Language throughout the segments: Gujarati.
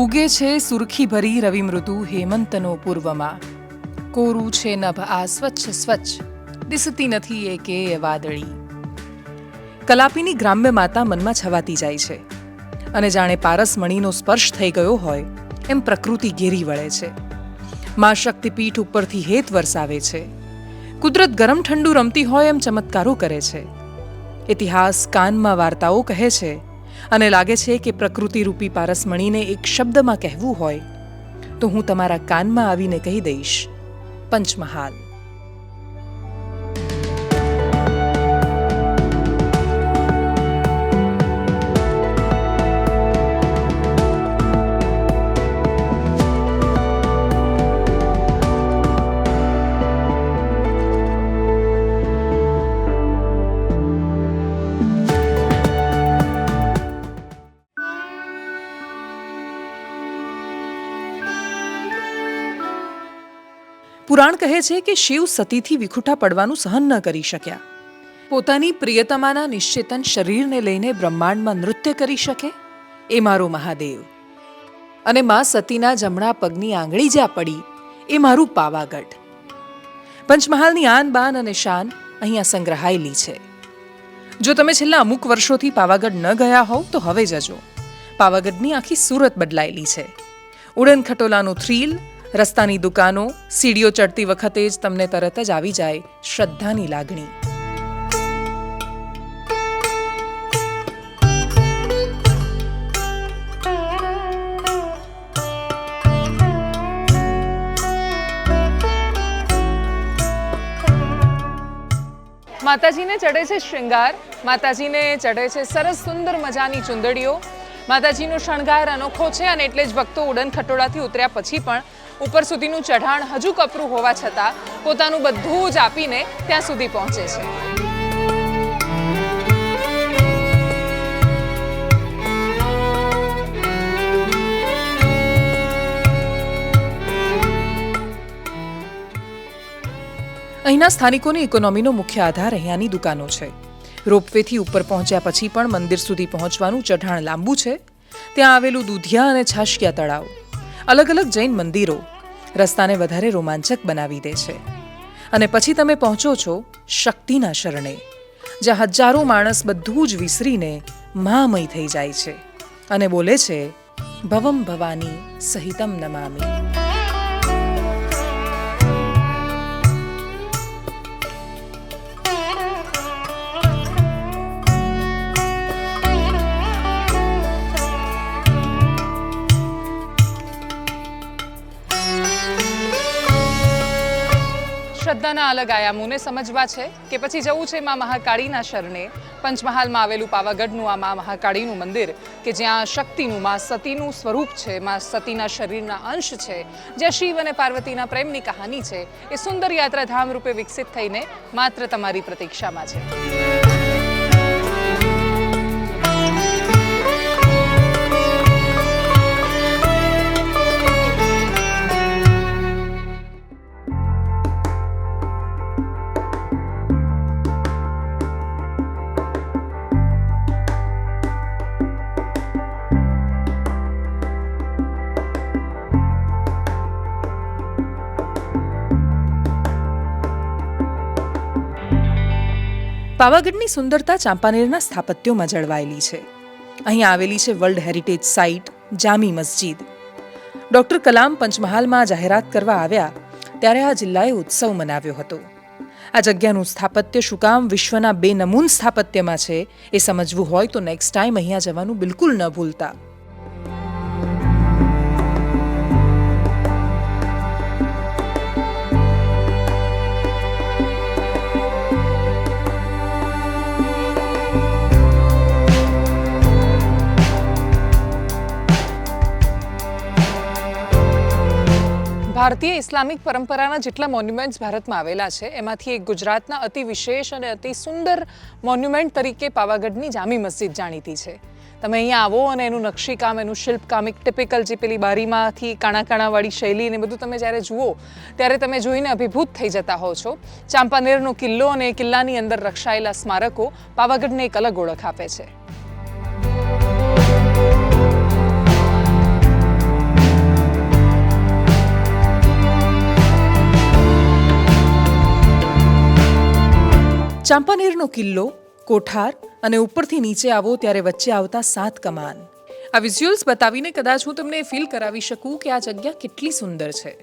ઉગે છે સુરખી ભરી રવિ મૃદુ હેમંતનો પૂર્વમાં. કોરું છે નભ આ સ્વચ્છ સ્વચ્છ, દિસતી નથી એકે વાદળી. કલાપીની ગ્રામ્ય માતા મનમાં છવાતી જાય છે અને જાણે પારસમણીનો સ્પર્શ થઈ ગયો હોય એમ પ્રકૃતિ ઘેરી વળે છે. મા શક્તિપીઠ ઉપરથી હેત વરસાવે છે. કુદરત ગરમ ઠંડુ રમતી હોય એમ ચમત્કારો કરે છે. ઇતિહાસ કાનમાં વાર્તાઓ કહે છે અને લાગે છે કે પ્રકૃતિ રૂપી પારસમણીને એક શબ્દમાં કહેવું હોય તો હું તમારા કાનમાં આવીને કહી દઈશ, પંચમહાલ. પુરાણ કહે છે કે શિવ સતીથી વિખૂટા પડવાનું સહન ન કરી શક્યા. પોતાની પ્રિયતમાના નિશ્ચેતન શરીરને લઈને બ્રહ્માંડમાં નૃત્ય કરી શકે એ મારો મહાદેવ. અને મા સતીના જમણા પગની આંગળી જ્યાં પડી એ મારું પાવાગઢ. પંચમહાલની આન બાન અને શાન અહીંયા સંગ્રહાયેલી છે. જો તમે છેલ્લા અમુક વર્ષોથી પાવાગઢ ન ગયા હોવ તો હવે જજો. પાવાગઢની આખી સુરત બદલાયેલી છે. ઉડન ખટોલાનું થ્રીલ, રસ્તાની દુકાનો, સીડીઓ ચડતી વખતે જ તમને તરત જ આવી જાય શ્રદ્ધાની લાગણી. માતાજીને ચડે છે શૃંગાર, માતાજીને ચડે છે સરસ સુંદર મજાની ચુંદડીઓ. માતાજીનો શણગાર અનોખો છે અને એટલે જ ભક્તો ઉડન ખટોળાથી ઉતર્યા પછી પણ ઉપર સુધીનું ચઢાણ હજુ કપરું હોવા છતાં પોતાનું બધું જ આપીને ત્યાં સુધી પહોંચે છે. અહીંના સ્થાનિકોની ઇકોનોમીનો મુખ્ય આધાર અહીંયાની દુકાનો છે. રોપવેથી ઉપર પહોંચ્યા પછી પણ મંદિર સુધી પહોંચવાનું ચઢાણ લાંબુ છે. ત્યાં આવેલું દૂધિયા અને છાશિયા તળાવ, અલગ અલગ જૈન મંદિરો રસ્તાને વધારે રોમાંચક બનાવી દે છે. અને પછી તમે પહોંચો છો શક્તિના શરણે, જ્યાં હજારો માણસ બધું જ વિસરીને મહામય થઈ જાય છે અને બોલે છે, ભવમ ભવાની સહિતમ નમામિ. શ્રદ્ધાના અલગ આયામોને સમજવા છે કે પછી જવું છે મા મહાકાળીના શરણે. પંચમહાલમાં આવેલું પાવાગઢનું આ મા મહાકાળીનું મંદિર કે જ્યાં શક્તિનું, મા સતીનું સ્વરૂપ છે, મા સતીના શરીરના અંશ છે, જ્યાં શિવ અને પાર્વતીના પ્રેમની કહાની છે, એ સુંદર યાત્રાધામ રૂપે વિકસિત થઈને માત્ર તમારી પ્રતીક્ષામાં છે. પાવાગઢની સુંદરતા ચાંપાનેરના સ્થાપત્યોમાં જળવાયેલી છે. અહીં આવેલી છે વર્લ્ડ હેરિટેજ સાઇટ જામી મસ્જિદ. ડૉક્ટર કલામ પંચમહાલમાં જાહેરાત કરવા આવ્યા ત્યારે આ જિલ્લાએ ઉત્સવ મનાવ્યો હતો. આ જગ્યાનું સ્થાપત્ય શું કામ વિશ્વના બેનમૂન સ્થાપત્યમાં છે એ સમજવું હોય તો નેક્સ્ટ ટાઈમ અહીંયા જવાનું બિલકુલ ન ભૂલતા. ભારતીય ઇસ્લામિક પરંપરાના જેટલા મોન્યુમેન્ટ્સ ભારતમાં આવેલા છે એમાંથી એક ગુજરાતના અતિ વિશેષ અને અતિ સુંદર મોન્યુમેન્ટ તરીકે પાવાગઢની જામી મસ્જિદ જાણીતી છે. તમે અહીંયા આવો અને એનું નકશીકામ, એનું શિલ્પકામ, એક ટિપિકલ જે પેલી બારીમાંથી કાણાવાળી શૈલી ને બધું તમે જ્યારે જુઓ ત્યારે તમે જોઈને અભિભૂત થઈ જતા હો છો. ચાંપાનેરનો કિલ્લો અને કિલ્લાની અંદર રક્ષાયેલા સ્મારકો પાવાગઢને એક અલગ ઓળખ આપે છે. ચાંપાનેરનો કિલ્લો, કોઠાર અને ઉપરથી નીચે આવો ત્યારે વચ્ચે આવતા 7 કમાન. આ વિઝ્યુઅલ્સ બતાવીને કદાચ હું તમને ફીલ કરાવી શકું કે આ જગ્યા કેટલી સુંદર છે.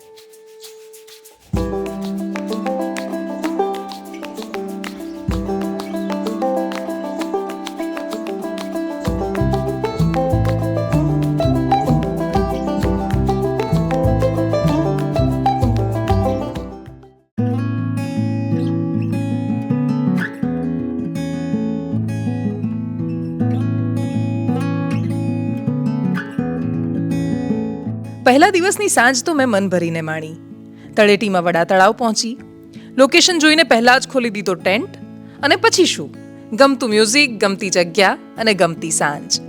પહેલા દિવસની સાંજ તો મેં મન ભરીને માણી. તળેટીમાં વડા તળાવ પહોંચી. લોકેશન જોઈને પહેલા જ ખોલી દીધો ટેન્ટ. અને પછી શું, ગમતું મ્યુઝિક, ગમતી જગ્યા અને ગમતી સાંજ.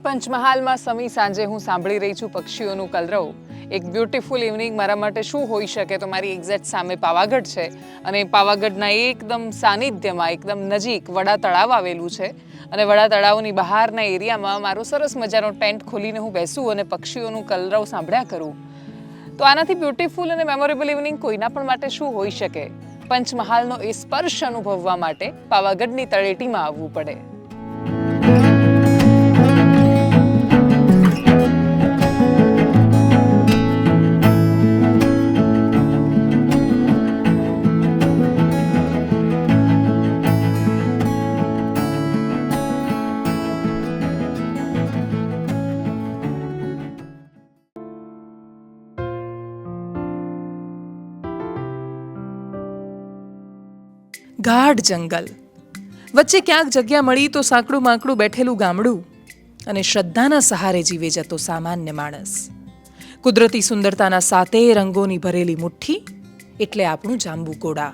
પંચમહાલમાં સમી સાંજે હું સાંભળી રહી છું પક્ષીઓનું કલરવ. એક બ્યુટીફુલ ઇવનિંગ મારા માટે શું હોઈ શકે? તો મારી એક્ઝેક્ટ સામે પાવાગઢ છે અને પાવાગઢના એકદમ સાનિધ્યમાં, એકદમ નજીક વડા તળાવ આવેલું છે. અને વડા તળાવની બહારના એરિયામાં મારો સરસ મજાનો ટેન્ટ ખોલીને હું બેસું અને પક્ષીઓનું કલરવ સાંભળ્યા કરું. તો આનાથી બ્યુટીફુલ અને મેમોરેબલ ઇવનિંગ કોઈના પણ માટે શું હોઈ શકે? પંચમહાલનો એ સ્પર્શ અનુભવવા માટે પાવાગઢની તળેટીમાં આવવું પડે. ગાઢ જંગલ વચ્ચે ક્યાંક જગ્યા મળી તો સાંકડું માંકડું બેઠેલું ગામડું અને શ્રદ્ધાના સહારે જીવે જતો સામાન્ય માણસ. કુદરતી સુંદરતાના 7 રંગોની ભરેલી મુઠ્ઠી એટલે આપણું જાંબુઘોડા.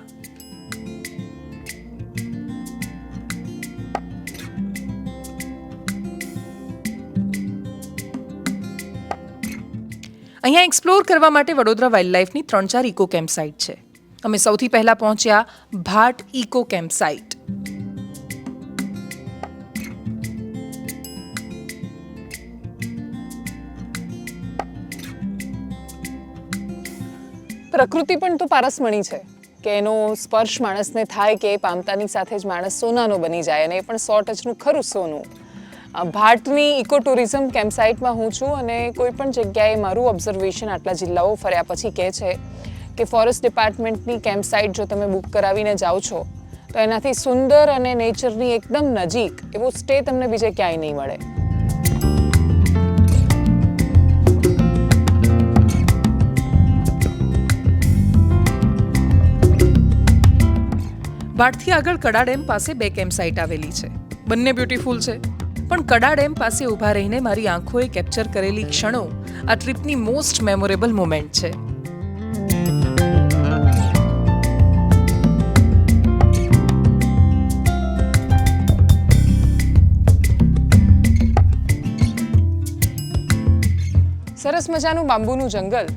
અહીંયા એક્સપ્લોર કરવા માટે વડોદરા વાઇલ્ડ લાઈફની 3-4 ઇકો કેમ્પ સાઇટ છે. અમે સૌથી પહેલા પહોંચ્યા ભાટ ઇકો કેમ્પ સાઇટ. પ્રકૃતિ પણ તો પારસમણી છે કે એનો સ્પર્શ માણસને થાય કે પામતાની સાથે જ માણસ સોનાનો બની જાય, અને એ પણ 100% ખરું સોનું. ભાટની ઇકો ટુરિઝમ કેમ્પ સાઇટમાં હું છું અને કોઈ પણ જગ્યાએ મારું ઓબ્ઝર્વેશન આટલા જિલ્લાઓ ફર્યા પછી કહે છે કે ફોરેસ્ટ ડિપાર્ટમેન્ટની કેમ્પ સાઇટ જો તમે બુક કરાવીને જાઓ છો તો એનાથી સુંદર અને નેચરની એકદમ નજીક એવો સ્ટે તમને બીજે ક્યાંય નહીં મળે. ભાટથી આગળ કડા ડેમ પાસે 2 કેમ્પ સાઇટ આવેલી છે. બંને બ્યુટીફુલ છે, પણ કડા ડેમ પાસે ઊભા રહીને મારી આંખોએ કેપ્ચર કરેલી ક્ષણો આ ટ્રીપની મોસ્ટ મેમોરેબલ મોમેન્ટ છે. સરસ મજાનું બાંબુનું જંગલ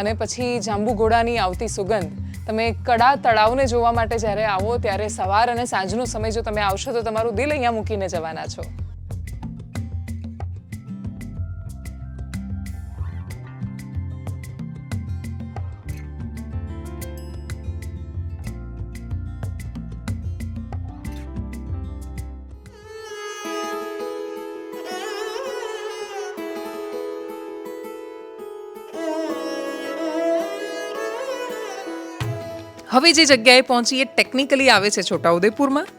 અને પછી જાંબુઘોડાની આવતી સુગંધ. તમે કડા તળાવને જોવા માટે જ્યારે આવો ત્યારે સવાર અને સાંજનો સમય જો તમે આવશો તો તમારું દિલ અહીંયા મૂકીને જવાના છો. હવે જે જગ્યાએ પહોંચીએ ટેકનિકલી આવે છે છોટાઉદેપુરમાં,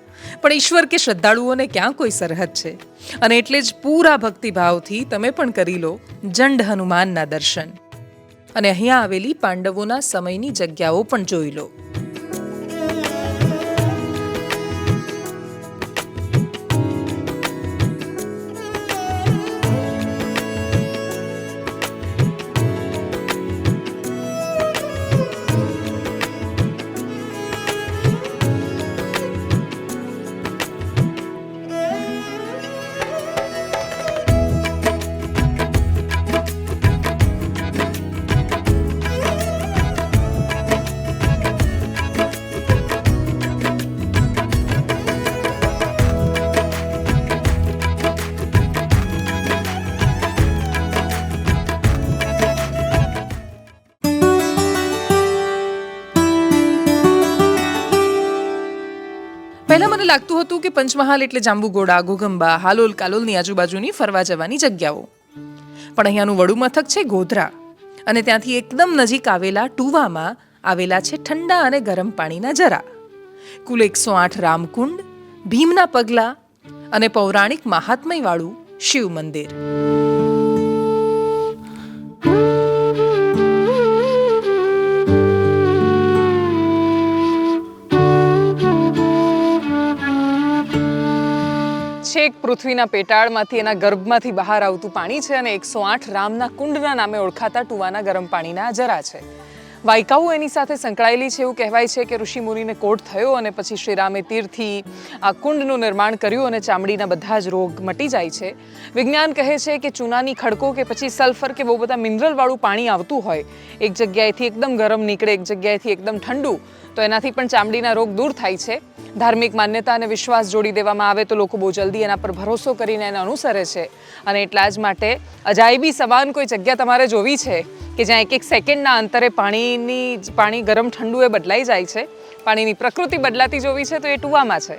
પણ ઈશ્વર કે શ્રદ્ધાળુઓને ક્યાં કોઈ સરહદ છે. અને એટલે જ પૂરા ભક્તિભાવથી તમે પણ કરી લો જંડ હનુમાનના દર્શન અને અહીંયા આવેલી પાંડવોના સમયની જગ્યાઓ પણ જોઈ લો. પહેલા મને લાગતું હતું કે પંચમહાલ એટલે જાંબુઘોડા, ઘોઘંબા, હાલોલ કાલોલની આજુબાજુની ફરવા જવાની જગ્યાઓ, પણ અહીંયાનું વડું મથક છે ગોધરા, અને ત્યાંથી એકદમ નજીક આવેલા ટુવામાં આવેલા છે ઠંડા અને ગરમ પાણીના ઝરા, કુલ 108 રામકુંડ, ભીમના પગલા અને પૌરાણિક મહાત્મ્યવાળું શિવ મંદિર. છેક પૃથ્વીના પેટાળમાંથી, એના ગર્ભમાંથી બહાર આવતું પાણી છે અને 108 રામના કુંડના નામે ઓળખાતા ટુવાના ગરમ પાણીના ઝરા છે. વાયકાઓ એની સાથે સંકળાયેલી છે. એવું કહેવાય છે કે ઋષિ મુનિને કોઢ થયો અને પછી શ્રીરામે તીરથી આ કુંડનું નિર્માણ કર્યું અને ચામડીના બધા જ રોગ મટી જાય છે. વિજ્ઞાન કહે છે કે ચૂનાની ખડકો કે પછી સલ્ફર કે બહુ બધા મિનરલવાળું પાણી આવતું હોય, એક જગ્યાએથી એકદમ ગરમ નીકળે, એક જગ્યાએથી એકદમ ઠંડુ, તો એનાથી પણ ચામડીના રોગ દૂર થાય છે. ધાર્મિક માન્યતા અને વિશ્વાસ જોડી દેવામાં આવે તો લોકો બહુ જલ્દી એના પર ભરોસો કરીને એને અનુસરે છે. અને એટલા જ માટે અજાયબી સમાન કોઈ જગ્યા તમારે જોવી છે કે જ્યાં એક સેકન્ડના અંતરે પાણી ગરમ ઠંડુ એ બદલાઈ જાય છે, પાણીની પ્રકૃતિ બદલાતી જોવી છે, તો એ ટુવામાં છે.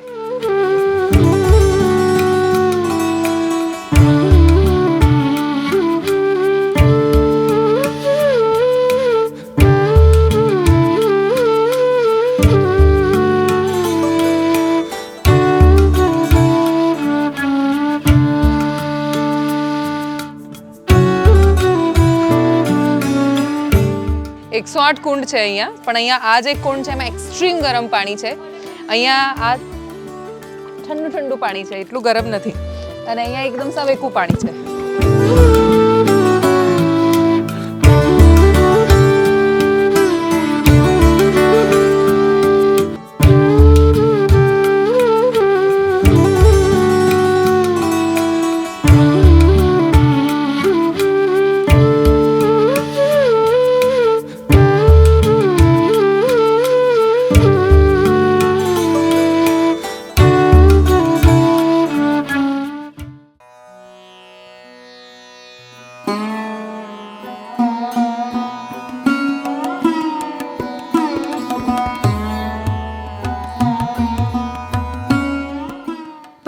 એકસો 8 કુંડ છે અહીંયા, પણ અહીંયા આ જે કુંડ છે એમાં એક્સ્ટ્રીમ ગરમ પાણી છે. અહીંયા આ ઠંડુ પાણી છે, એટલું ગરમ નથી, અને અહીંયા એકદમ સવેકું પાણી છે.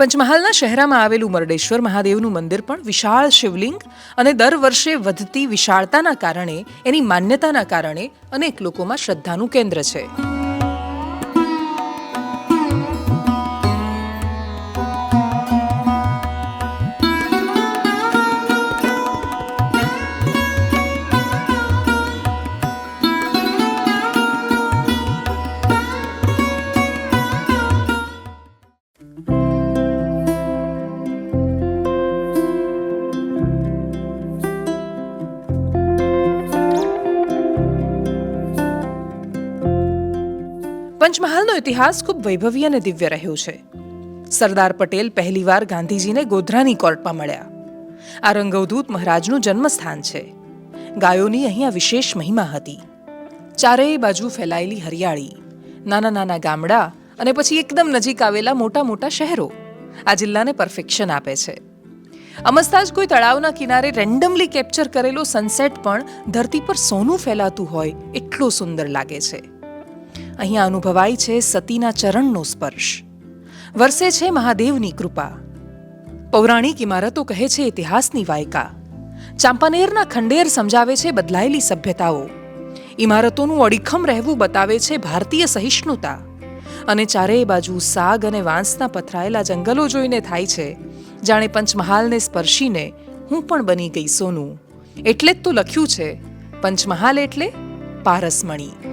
પંચમહાલના શહેરામાં આવેલું મરડેશ્વર મહાદેવનું મંદિર પણ વિશાળ શિવલિંગ અને દર વર્ષે વધતી વિશાળતાના કારણે, એની માન્યતાના કારણે અનેક લોકોમાં શ્રદ્ધાનું કેન્દ્ર છે. પંચમહાલનો ઇતિહાસ ખૂબ વૈભવી અને દિવ્ય રહ્યો છે. સરદાર પટેલ પહેલીવાર ગાંધીજીને ગોધરાની કોર્ટમાં મળ્યા. આ રંગવદૂત મહારાજનું જન્મસ્થાન છે. ગાયોની અહીંયા વિશેષ મહિમા હતી. ચારેય બાજુ ફેલાયેલી હરિયાળી, નાના નાના ગામડા અને પછી એકદમ નજીક આવેલા મોટા મોટા શહેરો આ જિલ્લાને પરફેક્શન આપે છે. અમસ્તા જ કોઈ તળાવના કિનારે રેન્ડમલી કેપ્ચર કરેલો સનસેટ પણ ધરતી પર સોનું ફેલાતું હોય એટલો સુંદર લાગે છે. અહીંયા અનુભવાય છે સતીના ચરણનો સ્પર્શ, વરસે છે મહાદેવની કૃપા. પૌરાણિક ઇમારતો કહે છે ઇતિહાસની વાયકા. ચાંપાનેરના ખંડેર સમજાવે છે બદલાયેલી સભ્યતાઓ. ઇમારતોનું અડીખમ રહેવું બતાવે છે ભારતીય સહિષ્ણુતા. અને ચારેય બાજુ સાગ અને વાંસના પથરાયેલા જંગલો જોઈને થાય છે જાણે પંચમહાલને સ્પર્શીને હું પણ બની ગઈ સોનું. એટલે જ તો લખ્યું છે, પંચમહાલ એટલે પારસમણી.